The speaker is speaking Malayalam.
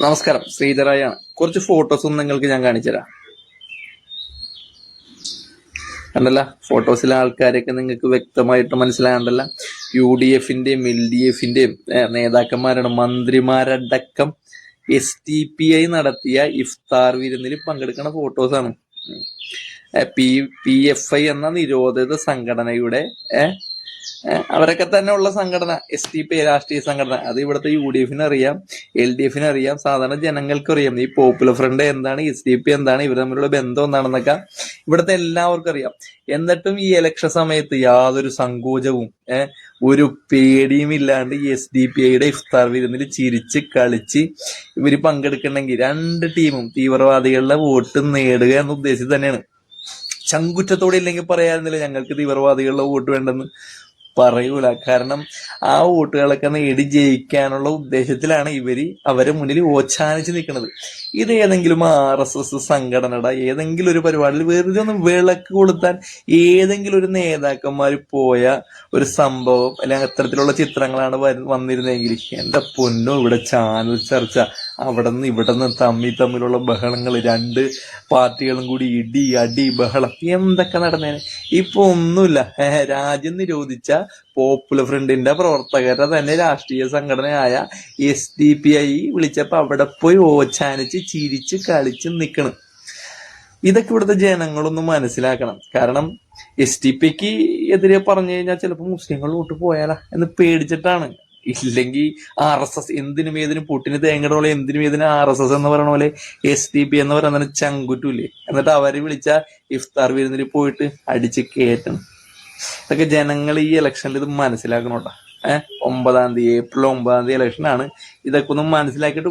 നമസ്കാരം, ശ്രീധരായാണ്. കുറച്ച് ഫോട്ടോസും നിങ്ങൾക്ക് ഞാൻ കാണിച്ചു തരാം. കണ്ടല്ല, ഫോട്ടോസിലെ ആൾക്കാരെയൊക്കെ നിങ്ങൾക്ക് വ്യക്തമായിട്ട് മനസ്സിലാകണ്ടല്ല. UDFന്റെയും LDFന്റെയും നേതാക്കന്മാരാണ്, മന്ത്രിമാരടക്കം SDPI നടത്തിയ ഇഫ്താർ വിരുന്നിൽ പങ്കെടുക്കുന്ന ഫോട്ടോസാണ്. PFI എന്ന നിരോധിത സംഘടനയുടെ അവരൊക്കെ തന്നെ ഉള്ള സംഘടന, SDPI രാഷ്ട്രീയ സംഘടന. അത് ഇവിടുത്തെ UDFന് അറിയാം, LDFന് അറിയാം, സാധാരണ ജനങ്ങൾക്ക് അറിയാം. ഈ പോപ്പുലർ ഫ്രണ്ട് എന്താണ്, SDPI എന്താണ്, ഇവർ തമ്മിലുള്ള ബന്ധം എന്താണെന്നൊക്കെ ഇവിടുത്തെ എല്ലാവർക്കും അറിയാം. എന്നിട്ടും ഈ ഇലക്ഷൻ സമയത്ത് യാതൊരു സങ്കോചവും ഒരു പേടിയും ഇല്ലാണ്ട് ഈ SDPIയുടെ ഇഫ്താർ വിരുന്നിൽ ചിരിച്ച് കളിച്ച് ഇവര് പങ്കെടുക്കണമെങ്കിൽ രണ്ട് ടീമും തീവ്രവാദികളുടെ വോട്ട് നേടുക എന്ന ഉദ്ദേശത്തിൽ തന്നെയാണ്. ചങ്കുറ്റത്തോടെ ഇല്ലെങ്കിൽ പറയാറുന്നില്ല ഞങ്ങൾക്ക് തീവ്രവാദികളുടെ വോട്ട് വേണ്ടെന്ന്. പറയൂല. കാരണം ആ വോട്ടുകളൊക്കെ നേടി ജയിക്കാനുള്ള ഉദ്ദേശത്തിലാണ് അവരെ മുന്നിൽ ഓച്ചാനിച്ച് നിൽക്കുന്നത്. ഇത് ഏതെങ്കിലും RSS സംഘടനയുടെ ഏതെങ്കിലും ഒരു പരിപാടിയിൽ വെറുതെ ഒന്ന് വിളക്ക് കൊളുത്താൻ ഏതെങ്കിലും ഒരു നേതാക്കന്മാർ പോയ ഒരു സംഭവം അല്ലെങ്കിൽ അത്തരത്തിലുള്ള ചിത്രങ്ങളാണ് വന്നിരുന്നെങ്കിൽ എന്റെ പൊന്നോ, ഇവിടെ ചാനൽ ചർച്ച, അവിടെ നിന്ന് ഇവിടെ നിന്ന് തമ്മിലുള്ള ബഹളങ്ങൾ, രണ്ട് പാർട്ടികളും കൂടി ഇടി അടി ബഹളം, എന്തൊക്കെ നടന്നേനെ. ഇപ്പൊ ഒന്നുമില്ല. രാജ്യം നിരോധിച്ച പോപ്പുലർ ഫ്രണ്ടിന്റെ പ്രവർത്തകരുടെ തന്നെ രാഷ്ട്രീയ സംഘടനയായ SDPI വിളിച്ചപ്പോ അവിടെ പോയി ഓച്ചാനിച്ച് ചിരിച്ച് കളിച്ച് നിൽക്കണം. ഇതൊക്കെ ഇവിടുത്തെ ജനങ്ങളൊന്നും മനസ്സിലാക്കണം. കാരണം SDPIക്ക് എതിരെ പറഞ്ഞു കഴിഞ്ഞാൽ ചിലപ്പോൾ മുസ്ലിങ്ങൾ വോട്ട് പോയാലാ എന്ന് പേടിച്ചിട്ടാണ്. ഇല്ലെങ്കിൽ RSS എന്തിനും ഏതിനും പുട്ടിന് തേങ്ങയുടെ പോലെ എന്തിനും ഏതിനും RSS എന്ന് പറയുന്ന പോലെ SDPI എന്ന് പറയുന്ന ചങ്കുറ്റൂല്ലേ. എന്നിട്ട് അവര് വിളിച്ച ഇഫ്താർ വിരുന്നിൽ പോയിട്ട് അടിച്ച് കയറ്റണം. ഇതൊക്കെ ജനങ്ങൾ ഈ ഇലക്ഷനിൽ ഇത് മനസ്സിലാക്കണോട്ടാ. 9 തീയതി, April 9 ഇലക്ഷനാണ്. ഇതൊക്കെ ഒന്നും മനസ്സിലാക്കിയിട്ട്